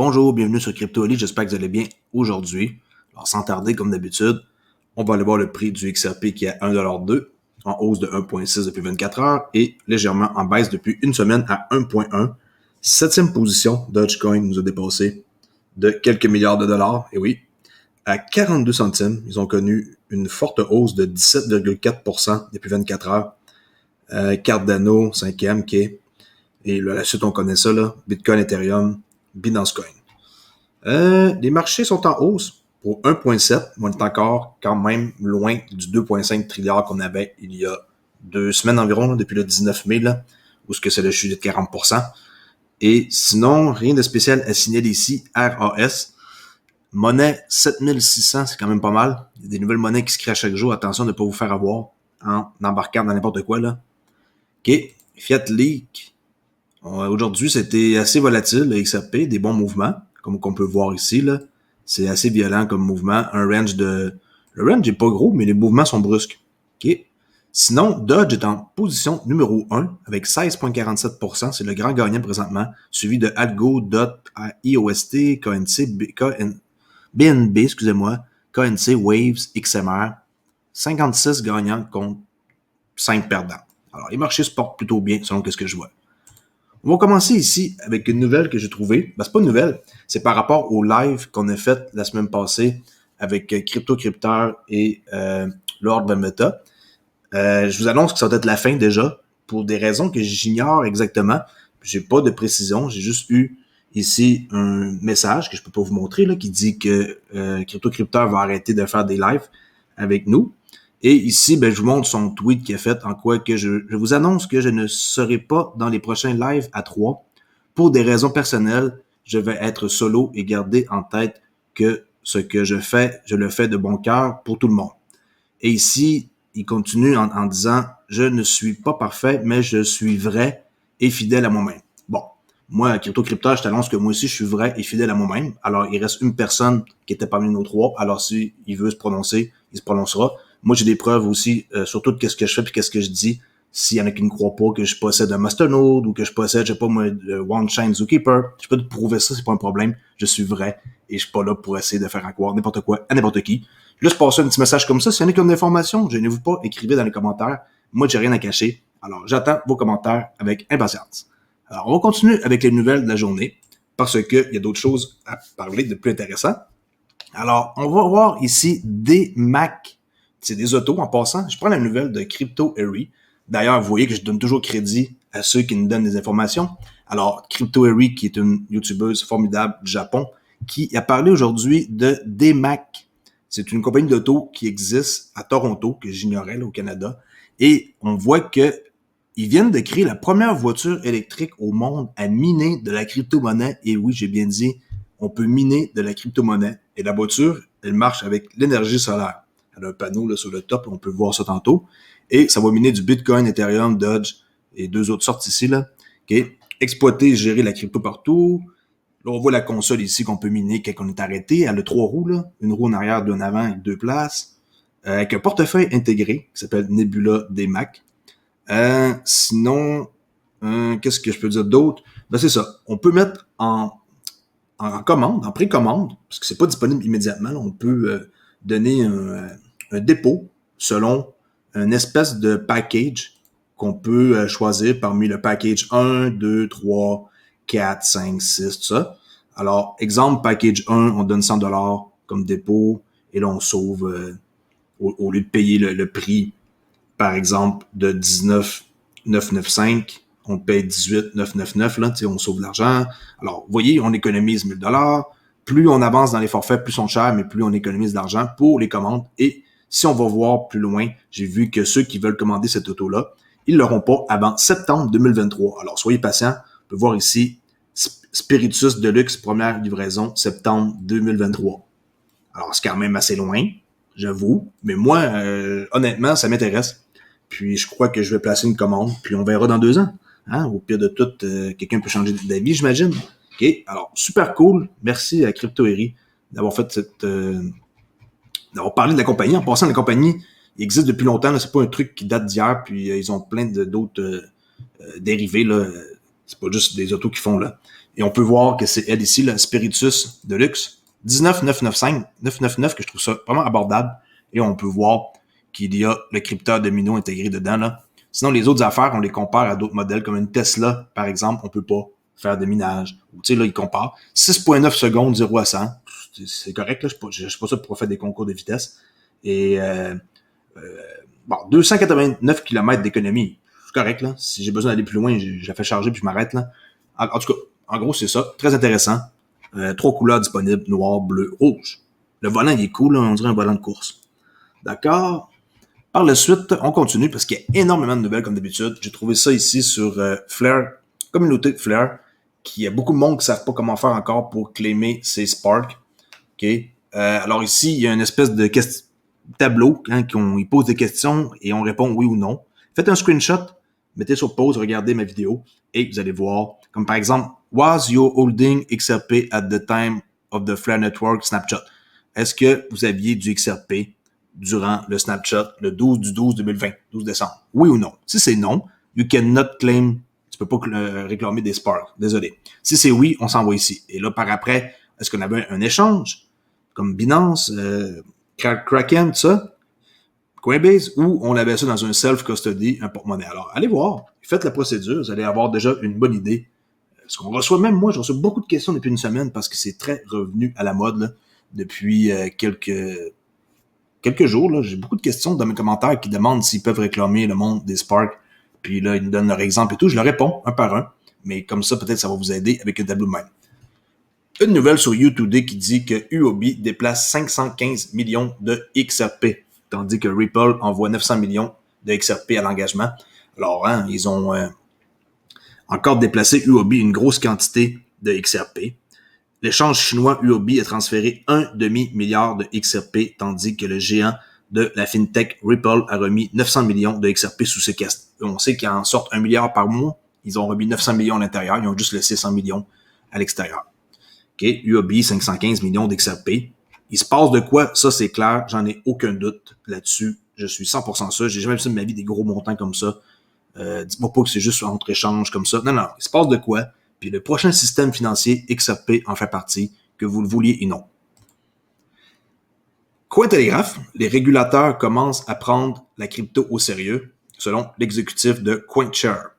Bonjour, bienvenue sur Crypto Elite, j'espère que vous allez bien aujourd'hui. Alors sans tarder, comme d'habitude, on va aller voir le prix du XRP qui est à 1,2$ en hausse de 1,6 depuis 24 heures et légèrement en baisse depuis une semaine à 1,1. Septième position, Dogecoin nous a dépassé de quelques milliards de dollars, et oui, à 42 centimes, ils ont connu une forte hausse de 17,4% depuis 24 heures. Cardano, cinquième, qui est, et là, la suite on connaît ça, là, Bitcoin, Ethereum, Binance Coin. Les marchés sont en hausse pour 1,7. On est encore quand même loin du 2,5 trilliard qu'on avait il y a 2 semaines environ, là, depuis le 19 mai, là, où ce que c'est le chuté de 40%. Et sinon, rien de spécial à signaler ici. RAS, monnaie 7600, c'est quand même pas mal. Il y a des nouvelles monnaies qui se créent chaque jour. Attention de ne pas vous faire avoir en embarquant dans n'importe quoi, là. OK. Fiat Leak. Aujourd'hui, c'était assez volatile, le XRP, des bons mouvements, comme qu'on peut voir ici, là. C'est assez violent comme mouvement. Le range est pas gros, mais les mouvements sont brusques. OK. Sinon, Dodge est en position numéro 1 avec 16,47%. C'est le grand gagnant présentement, suivi de Algo, DOT, IOST, BNB, excusez-moi, KNC, Waves, XMR. 56 gagnants contre 5 perdants. Alors, les marchés se portent plutôt bien selon ce que je vois. On va commencer ici avec une nouvelle que j'ai trouvée. Ben, c'est pas une nouvelle, c'est par rapport au live qu'on a fait la semaine passée avec CryptoCrypteur et Lord Bemeta. Je vous annonce que ça va être la fin déjà, pour des raisons que j'ignore exactement. J'ai pas de précision, j'ai juste eu ici un message que je peux pas vous montrer là, qui dit que CryptoCrypteur va arrêter de faire des lives avec nous. Et ici, ben, je vous montre son tweet qu'il a fait en quoi que je vous annonce que je ne serai pas dans les prochains lives à 3. Pour des raisons personnelles, je vais être solo et garder en tête que ce que je fais, je le fais de bon cœur pour tout le monde. Et ici, il continue en disant « Je ne suis pas parfait, mais je suis vrai et fidèle à moi-même. » Bon, moi, CryptoCrypteur, je t'annonce que moi aussi, je suis vrai et fidèle à moi-même. Alors, il reste une personne qui était parmi nos 3. Alors, s'il veut se prononcer, il se prononcera. Moi, j'ai des preuves aussi sur tout ce que je fais et qu'est-ce que je dis. S'il y en a qui ne croient pas que je possède un masternode ou que je possède, je sais pas moi, le One-Chain Zookeeper, je peux te prouver ça, c'est pas un problème. Je suis vrai et je suis pas là pour essayer de faire croire n'importe quoi à n'importe qui. Juste passer un petit message comme ça. S'il y en a comme d'informations, gênez-vous pas, écrivez dans les commentaires. Moi, j'ai rien à cacher. Alors, j'attends vos commentaires avec impatience. Alors, on va continuer avec les nouvelles de la journée parce qu'il y a d'autres choses à parler de plus intéressant. Alors, on va voir ici des Mac. C'est des autos en passant. Je prends la nouvelle de Crypto Harry. D'ailleurs, vous voyez que je donne toujours crédit à ceux qui nous donnent des informations. Alors, Crypto Harry, qui est une youtubeuse formidable du Japon, qui a parlé aujourd'hui de DMAC. C'est une compagnie d'auto qui existe à Toronto, que j'ignorais là, au Canada. Et on voit que ils viennent de créer la première voiture électrique au monde à miner de la crypto-monnaie. Et oui, j'ai bien dit, on peut miner de la crypto-monnaie. Et la voiture, elle marche avec l'énergie solaire. Elle a un panneau là, sur le top, on peut voir ça tantôt. Et ça va miner du Bitcoin, Ethereum, Dodge et 2 autres sortes ici. Là. Okay. Exploiter et gérer la crypto partout. Là, on voit la console ici qu'on peut miner quand on est arrêté. Elle a 3 roues, là. Une roue en arrière, 2 en avant avec 2 places. Avec un portefeuille intégré qui s'appelle Nebula DMAC. Sinon, qu'est-ce que je peux dire d'autre? Ben c'est ça. On peut mettre en commande, en précommande, parce que c'est pas disponible immédiatement. Là, on peut donner un dépôt selon une espèce de package qu'on peut choisir parmi le package 1, 2, 3, 4, 5, 6, tout ça. Alors, exemple, package 1, on donne $100 comme dépôt, et là, on sauve, au lieu de payer le prix, par exemple, de 19,995, on paye 18,999, là, tu sais, on sauve de l'argent. Alors, vous voyez, on économise $1000. Plus on avance dans les forfaits, plus ils sont chers, mais plus on économise de l'argent pour les commandes. Et si on va voir plus loin, j'ai vu que ceux qui veulent commander cette auto-là, ils ne l'auront pas avant septembre 2023. Alors, soyez patients. On peut voir ici, Spiritus Deluxe, première livraison, septembre 2023. Alors, c'est quand même assez loin, j'avoue. Mais moi, honnêtement, ça m'intéresse. Puis, je crois que je vais placer une commande. Puis, on verra dans 2 ans. Hein? Au pire de tout, quelqu'un peut changer d'avis, j'imagine. OK. Alors, super cool. Merci à CryptoHeri d'avoir fait d'avoir parlé de la compagnie. En passant, la compagnie, il existe depuis longtemps. Là. C'est pas un truc qui date d'hier. Puis, ils ont plein d'autres dérivés. Là. C'est pas juste des autos qu'ils font là. Et on peut voir que c'est elle ici, le Spiritus Deluxe. 19,995, que je trouve ça vraiment abordable. Et on peut voir qu'il y a le crypteur domino intégré dedans, là. Sinon, les autres affaires, on les compare à d'autres modèles, comme une Tesla, par exemple, on peut pas faire de minage. Tu sais, là, ils comparent. 6,9 secondes, 0 à 100. C'est correct, là. Je suis pas ça pour faire des concours de vitesse. Et, bon, 289 km d'économie. C'est correct, là. Si j'ai besoin d'aller plus loin, je la fais charger puis je m'arrête, là. En tout cas, en gros, c'est ça. Très intéressant. 3 couleurs disponibles, noir, bleu, rouge. Le volant, il est cool, là. On dirait un volant de course. D'accord? Par la suite, on continue parce qu'il y a énormément de nouvelles comme d'habitude. J'ai trouvé ça ici sur Flare, communauté de Flare, qui a beaucoup de monde qui ne savent pas comment faire encore pour claimer ses Spark. Okay? Alors ici, il y a une espèce de tableau, hein, ils posent des questions et on répond oui ou non. Faites un screenshot, mettez sur pause, regardez ma vidéo et vous allez voir, comme par exemple, was your holding XRP at the time of the Flare Network snapshot? Est-ce que vous aviez du XRP durant le snapshot le 12/12/2020, 12 décembre? Oui ou non? Si c'est non, you cannot claim, tu peux pas réclamer des Spark. Désolé. Si c'est oui, on s'envoie ici. Et là, par après, est-ce qu'on avait un échange? Comme Binance, Kraken, tout ça, Coinbase, ou on avait ça dans un self-custody, un porte-monnaie. Alors, allez voir, faites la procédure, vous allez avoir déjà une bonne idée. Ce qu'on reçoit, même moi, je reçois beaucoup de questions depuis une semaine parce que c'est très revenu à la mode là, depuis quelques jours. Là, j'ai beaucoup de questions dans mes commentaires qui demandent s'ils peuvent réclamer le monde des Spark. Puis là, ils nous donnent leur exemple et tout. Je leur réponds un par un. Mais comme ça, peut-être ça va vous aider avec un tableau de même. Une nouvelle sur U2D qui dit que UOB déplace 515 millions de XRP, tandis que Ripple envoie 900 millions de XRP à l'engagement. Alors, hein, ils ont encore déplacé UOB une grosse quantité de XRP. L'échange chinois UOB a transféré 1,5 milliard de XRP, tandis que le géant de la fintech Ripple a remis 900 millions de XRP sous séquestre. On sait qu'ils en sortent 1 milliard par mois. Ils ont remis 900 millions à l'intérieur. Ils ont juste laissé 100 millions à l'extérieur. Okay. UOB, 515 millions d'XRP. Il se passe de quoi? Ça, c'est clair. J'en ai aucun doute là-dessus. Je suis 100% sûr. J'ai jamais vu de ma vie des gros montants comme ça. Dites-moi pas que c'est juste entre échanges comme ça. Non, non. Il se passe de quoi? Puis le prochain système financier XRP en fait partie, que vous le vouliez ou non. Cointelegraph, les régulateurs commencent à prendre la crypto au sérieux, selon l'exécutif de CoinShare.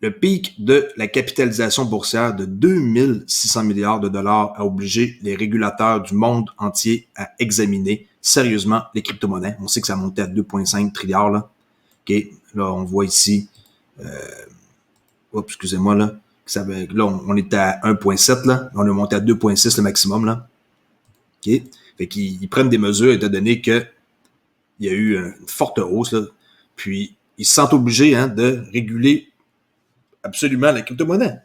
Le pic de la capitalisation boursière de 2600 milliards de dollars a obligé les régulateurs du monde entier à examiner sérieusement les crypto-monnaies. On sait que ça montait à 2,5 trilliards. Là. Okay. Là, on voit ici... excusez-moi, là. Là, on était à 1,7, là. On est monté à 2,6 le maximum, là. OK? Fait qu'ils prennent des mesures étant donné qu'il y a eu une forte hausse, là. Puis, ils se sentent obligés hein, de réguler absolument la crypto-monnaie.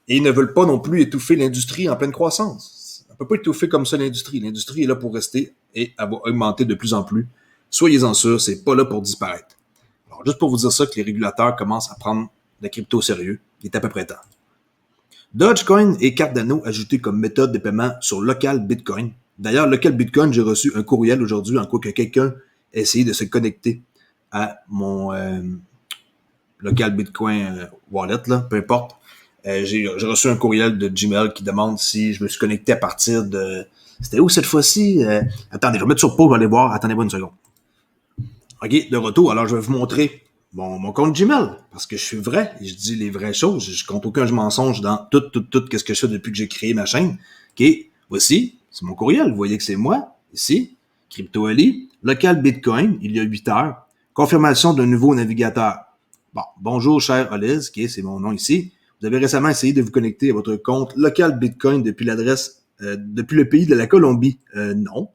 Et ils ne veulent pas non plus étouffer l'industrie en pleine croissance. On ne peut pas étouffer comme ça l'industrie. L'industrie est là pour rester et elle va augmenter de plus en plus. Soyez-en sûrs, c'est pas là pour disparaître. Alors, juste pour vous dire ça, que les régulateurs commencent à prendre la crypto au sérieux. Il est à peu près temps. Dogecoin et Cardano ajoutés comme méthode de paiement sur Local Bitcoin. D'ailleurs, Local Bitcoin, j'ai reçu un courriel aujourd'hui en quoi que quelqu'un a essayé de se connecter à mon Local Bitcoin wallet, là, peu importe. J'ai reçu un courriel de Gmail qui demande si je me suis connecté à partir de... C'était où cette fois-ci? Attendez, je vais mettre sur pause, je vais aller voir. Attendez-moi une seconde. OK, de retour, alors je vais vous montrer mon compte Gmail, parce que je suis vrai, et je dis les vraies choses, je compte aucun mensonge dans tout qu'est-ce que je fais depuis que j'ai créé ma chaîne. OK, voici, c'est mon courriel, vous voyez que c'est moi, ici, CryptoAli, Local Bitcoin, il y a 8 heures, confirmation d'un nouveau navigateur. Bon, bonjour cher Oliz, OK, c'est mon nom ici. Vous avez récemment essayé de vous connecter à votre compte Local Bitcoin depuis l'adresse, depuis le pays de la Colombie. Non.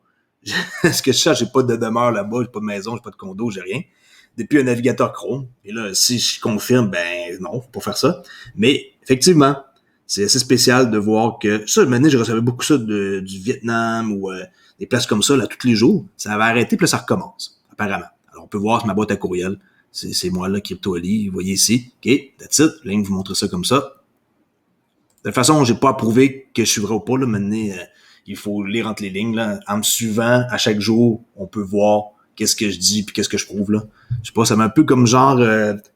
Est-ce que je sache, j'ai pas de demeure là-bas, j'ai pas de maison, j'ai pas de condo, j'ai rien. Depuis un navigateur Chrome. Et là, si je confirme, ben non, faut pas faire ça. Mais effectivement, c'est assez spécial de voir que ça, maintenant, je recevais beaucoup ça du Vietnam ou des places comme ça, là, tous les jours. Ça avait arrêté, puis là, ça recommence, apparemment. Alors, on peut voir sur ma boîte à courriel. C'est moi, là, CryptoAli, vous voyez ici. OK, that's it. Là, vous montre ça comme ça. De toute façon, j'ai pas approuvé que je suis vrai ou pas, là. Maintenant, il faut lire entre les lignes, là. En me suivant, à chaque jour, on peut voir qu'est-ce que je dis puis qu'est-ce que je prouve, là. Je sais pas, ça m'a un peu comme genre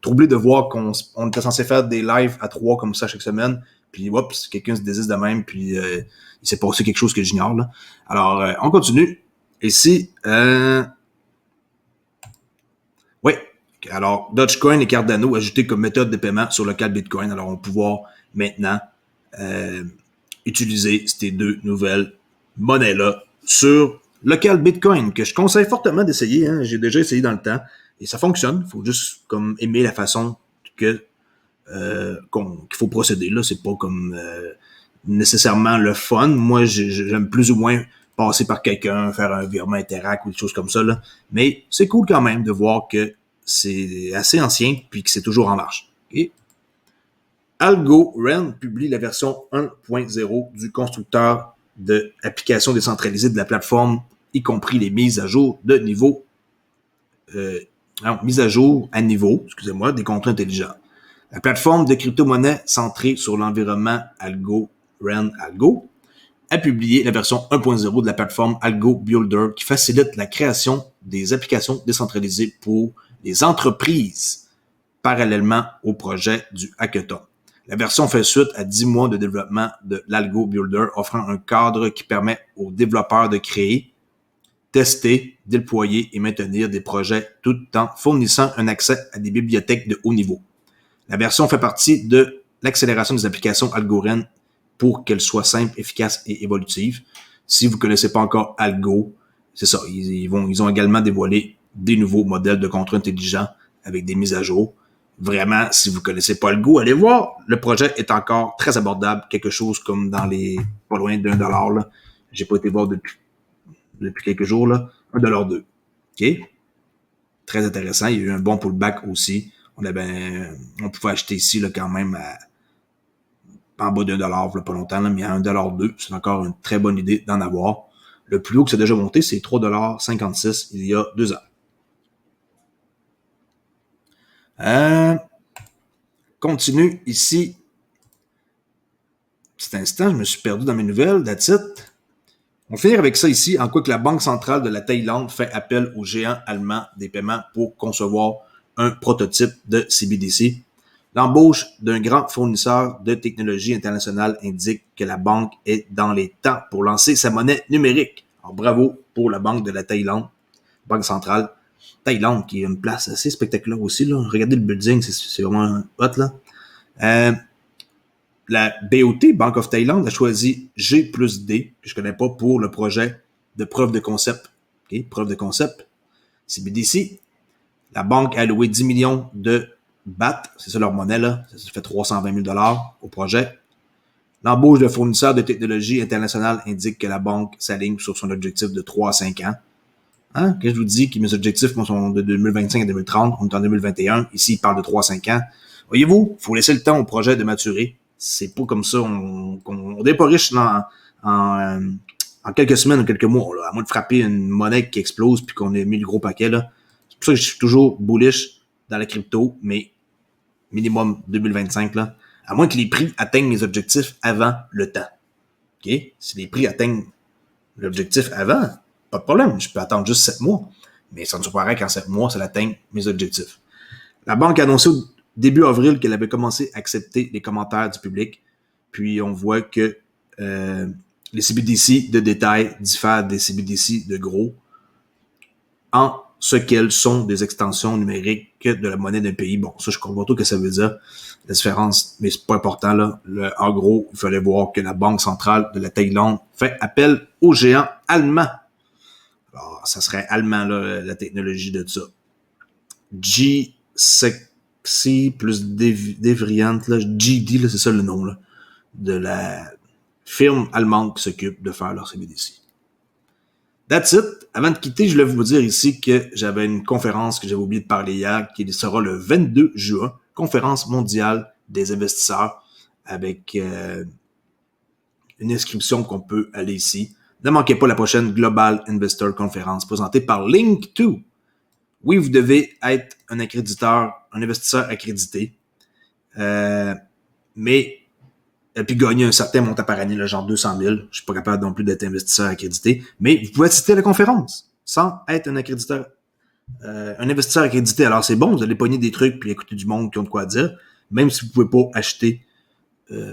troublé de voir qu'on était censé faire des lives à 3 comme ça chaque semaine, puis oups, quelqu'un se désiste de même, puis il s'est passé quelque chose que j'ignore, là. Alors, on continue. Ici, oui. Alors, Dogecoin et Cardano ajoutés comme méthode de paiement sur local Bitcoin. Alors, on va pouvoir maintenant utiliser ces deux nouvelles monnaies-là sur local Bitcoin, que je conseille fortement d'essayer. Hein. J'ai déjà essayé dans le temps et ça fonctionne. Il faut juste comme aimer la façon que qu'il faut procéder. Là, c'est pas comme nécessairement le fun. Moi, j'aime plus ou moins passer par quelqu'un, faire un virement Interac ou des choses comme ça. Là. Mais c'est cool quand même de voir que c'est assez ancien puis que c'est toujours en marche. Okay? Algorand publie la version 1.0 du constructeur d'applications décentralisées de la plateforme, y compris les mises à jour de niveau, mise à jour à niveau, excusez-moi, des contrats intelligents. La plateforme de crypto-monnaie centrée sur l'environnement Algorand Algo a publié la version 1.0 de la plateforme Algo Builder qui facilite la création des applications décentralisées pour les entreprises parallèlement au projet du hackathon. La version fait suite à 10 mois de développement de l'Algo Builder, offrant un cadre qui permet aux développeurs de créer, tester, déployer et maintenir des projets tout en fournissant un accès à des bibliothèques de haut niveau. La version fait partie de l'accélération des applications Algorand pour qu'elles soient simples, efficaces et évolutives. Si vous ne connaissez pas encore Algo, c'est ça, ils ont également dévoilé des nouveaux modèles de contrats intelligents avec des mises à jour. Vraiment, si vous ne connaissez pas Algo, allez voir. Le projet est encore très abordable, quelque chose comme dans les pas loin d'$1. Là. J'ai pas été voir depuis quelques jours, là. $1.02. OK? Très intéressant. Il y a eu un bon pullback aussi. On pouvait acheter ici là, quand même en bas d'$1, là, pas longtemps, là, mais à $1.02. C'est encore une très bonne idée d'en avoir. Le plus haut que c'est déjà monté, c'est $3.56 il y a 2 ans. Continue ici. Petit instant, je me suis perdu dans mes nouvelles. That's it. On va finir avec ça ici, en quoi que la Banque centrale de la Thaïlande fait appel aux géants allemands des paiements pour concevoir un prototype de CBDC. L'embauche d'un grand fournisseur de technologie internationale indique que la banque est dans les temps pour lancer sa monnaie numérique. Alors, bravo pour la Banque de la Thaïlande, Banque centrale. Thaïlande, qui est une place assez spectaculaire aussi. Là. Regardez le building, c'est vraiment hot. Là. La BOT, Bank of Thailand, a choisi G+D, que je connais pas, pour le projet de preuve de concept. Okay? Preuve de concept, CBDC. La banque a alloué 10 millions de BAT, c'est ça leur monnaie, là. Ça fait 320 000 $ au projet. L'embauche de fournisseurs de technologie internationale indique que la banque s'aligne sur son objectif de 3 à 5 ans. Hein? Qu'est-ce que je vous dis que mes objectifs sont de 2025 à 2030, on est en 2021. Ici, ils parlent de 3 à 5 ans. Voyez-vous, il faut laisser le temps au projet de maturer. C'est pas comme ça, on n'est pas riche en quelques semaines ou quelques mois, là, à moins de frapper une monnaie qui explose puis qu'on ait mis le gros paquet. Là. C'est pour ça que je suis toujours bullish dans la crypto, mais minimum 2025, là, à moins que les prix atteignent mes objectifs avant le temps. Okay? Si les prix atteignent l'objectif avant, pas de problème, je peux attendre juste 7 mois. Mais ça ne surprendrait qu'en 7 mois, ça atteigne mes objectifs. La banque a annoncé au début avril qu'elle avait commencé à accepter les commentaires du public. Puis on voit que les CBDC de détail diffèrent des CBDC de gros en ce qu'elles sont des extensions numériques de la monnaie d'un pays. Bon, ça, je comprends tout ce que ça veut dire, la différence, mais c'est pas important, là. En gros, il fallait voir que la Banque centrale de la Thaïlande fait appel aux géants allemands. Alors, ça serait allemand, là, la technologie de ça. G-Sexy plus Devriant, là, GD, là, c'est ça le nom, là, de la firme allemande qui s'occupe de faire leur CBDC. That's it. Avant de quitter, je voulais vous dire ici que j'avais une conférence que j'avais oublié de parler hier, qui sera le 22 juin, conférence mondiale des investisseurs, avec une inscription qu'on peut aller ici. Ne manquez pas la prochaine Global Investor Conference présentée par Link2. Oui, vous devez être un accréditeur, un investisseur accrédité, mais puis gagner un certain montant par année, là, genre 200 000. Je suis pas capable non plus d'être investisseur accrédité, mais vous pouvez assister à la conférence sans être un accréditeur, un investisseur accrédité. Alors c'est bon, vous allez pogner des trucs puis écouter du monde qui ont de quoi dire, même si vous pouvez pas acheter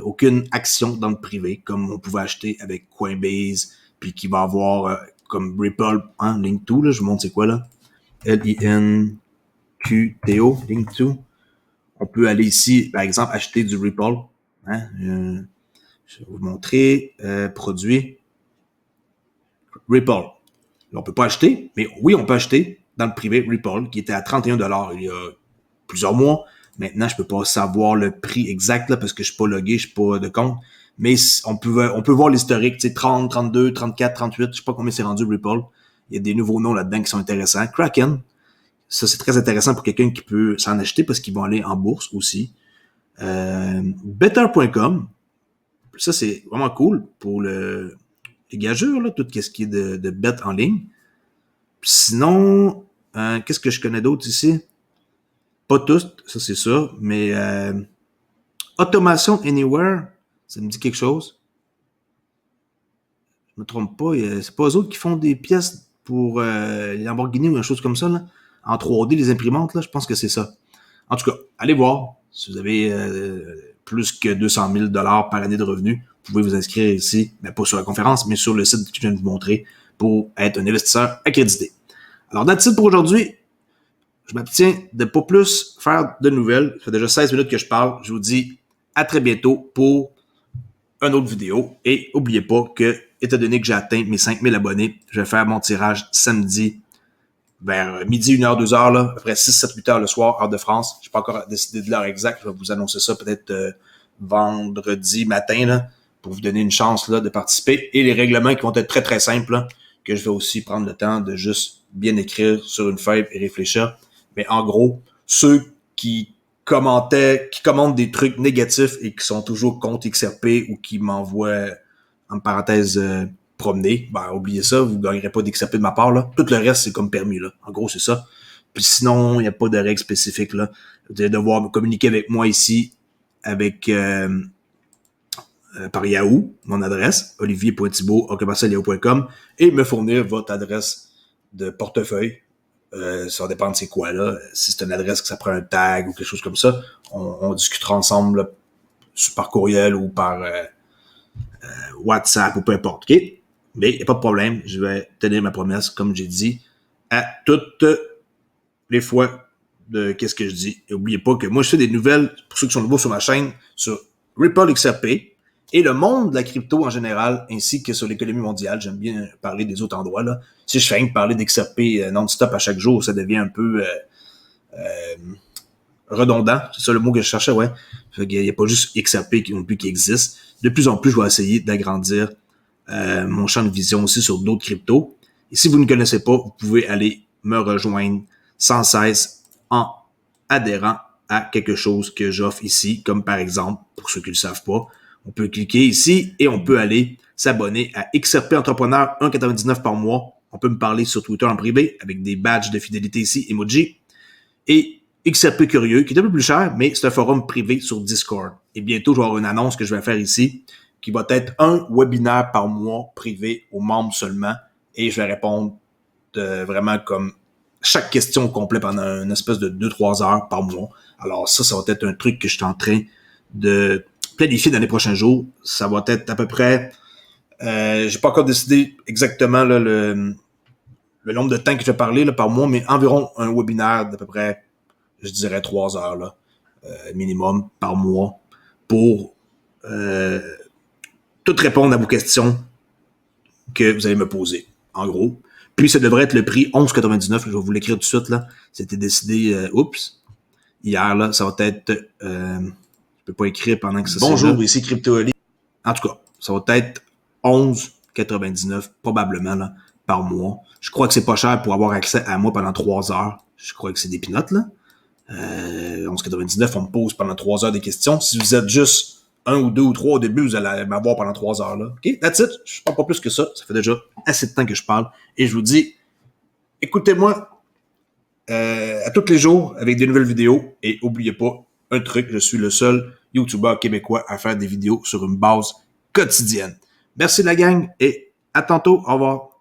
aucune action dans le privé, comme on pouvait acheter avec Coinbase, puis qui va avoir comme Ripple, hein, Link2, là, je vous montre c'est quoi là. L-I-N-Q-T-O, Link2. On peut aller ici, par exemple, acheter du Ripple. Hein, je vais vous montrer. Produit. Ripple. Là, on peut pas acheter, mais oui, on peut acheter dans le privé Ripple, qui était à 31$ il y a plusieurs mois. Maintenant, je peux pas savoir le prix exact là, parce que je suis pas logué, je suis pas de compte. Mais on peut voir l'historique, tu sais, 30, 32, 34, 38, je sais pas combien c'est rendu Ripple. Il y a des nouveaux noms là-dedans qui sont intéressants. Kraken, ça c'est très intéressant pour quelqu'un qui peut s'en acheter parce qu'ils vont aller en bourse aussi. Better.com, ça c'est vraiment cool pour les gageurs, là, tout ce qui est de bet en ligne. Puis sinon, qu'est-ce que je connais d'autre ici? Pas tous, ça c'est ça, mais Automation Anywhere, ça me dit quelque chose. Je me trompe pas, c'est pas eux autres qui font des pièces pour les Lamborghini ou quelque chose comme ça, là, en 3D, les imprimantes, là, je pense que c'est ça. En tout cas, allez voir, si vous avez plus que 200 000 $ par année de revenus, vous pouvez vous inscrire ici, mais pas sur la conférence, mais sur le site que je viens de vous montrer pour être un investisseur accrédité. Alors, that's it pour aujourd'hui. Je m'abstiens de pas plus faire de nouvelles. Ça fait déjà 16 minutes que je parle. Je vous dis à très bientôt pour une autre vidéo. Et n'oubliez pas que, étant donné que j'ai atteint mes 5000 abonnés, je vais faire mon tirage samedi vers midi, 1h, 2h, là, après 6, 7, 8h le soir, heure de France. Je n'ai pas encore décidé de l'heure exacte. Je vais vous annoncer ça peut-être vendredi matin là, pour vous donner une chance là, de participer. Et les règlements qui vont être très, très simples, là, que je vais aussi prendre le temps de juste bien écrire sur une feuille et réfléchir. Mais en gros, ceux qui commentent des trucs négatifs et qui sont toujours contre XRP ou qui m'envoient, en parenthèse, promener, ben oubliez ça, vous gagnerez pas d'XRP de ma part. Là. Tout le reste, c'est comme permis. Là. En gros, c'est ça. Puis sinon, il n'y a pas de règles spécifiques. Là. Vous allez devoir communiquer avec moi ici avec par Yahoo, mon adresse, olivier.thibault@yahoo.com, et me fournir votre adresse de portefeuille. Ça dépend de c'est quoi là. Si c'est une adresse que ça prend un tag ou quelque chose comme ça, on discutera ensemble là, par courriel ou par WhatsApp ou peu importe. OK? Mais il n'y a pas de problème. Je vais tenir ma promesse, comme j'ai dit, à toutes les fois de qu'est-ce que je dis. Et n'oubliez pas que moi, je fais des nouvelles, pour ceux qui sont nouveaux sur ma chaîne, sur Ripple XRP et le monde de la crypto en général, ainsi que sur l'économie mondiale. J'aime bien parler des autres endroits. Là. Si je fais rien que parler d'XRP non-stop à chaque jour, ça devient un peu redondant. C'est ça le mot que je cherchais, ouais. Il n'y a pas juste XRP qui existe. De plus en plus, je vais essayer d'agrandir mon champ de vision aussi sur d'autres cryptos. Et si vous ne connaissez pas, vous pouvez aller me rejoindre sans cesse en adhérant à quelque chose que j'offre ici, comme par exemple, pour ceux qui ne le savent pas, on peut cliquer ici et on peut aller s'abonner à XRP Entrepreneur 1,99 par mois. On peut me parler sur Twitter en privé avec des badges de fidélité ici, emoji. Et XRP Curieux, qui est un peu plus cher, mais c'est un forum privé sur Discord. Et bientôt, je vais avoir une annonce que je vais faire ici, qui va être un webinaire par mois privé aux membres seulement. Et je vais répondre vraiment comme chaque question au complet pendant une espèce de 2-3 heures par mois. Alors ça va être un truc que je suis en train de planifier dans les prochains jours. Ça va être à peu près... j'ai pas encore décidé exactement là, le nombre de temps que je vais parler là, par mois, mais environ un webinaire d'à peu près, je dirais 3 heures là, minimum par mois pour tout répondre à vos questions que vous allez me poser, en gros. Puis ça devrait être le prix 11,99. Je vais vous l'écrire tout de suite là. C'était décidé, hier là. Ça va être, je peux pas écrire pendant que ça. Bonjour, ici CryptoOli. En tout cas, ça va être 11,99 probablement là par mois. Je crois que c'est pas cher pour avoir accès à moi pendant 3 heures. Je crois que c'est des pinottes là. 11,99, on me pose pendant 3 heures des questions. Si vous êtes juste 1 ou 2 ou 3 au début, vous allez m'avoir pendant 3 heures là. OK, that's it. Je parle pas plus que ça. Ça fait déjà assez de temps que je parle. Et je vous dis, écoutez-moi à tous les jours avec des nouvelles vidéos. Et n'oubliez pas un truc, je suis le seul YouTuber québécois à faire des vidéos sur une base quotidienne. Merci la gang et à tantôt. Au revoir.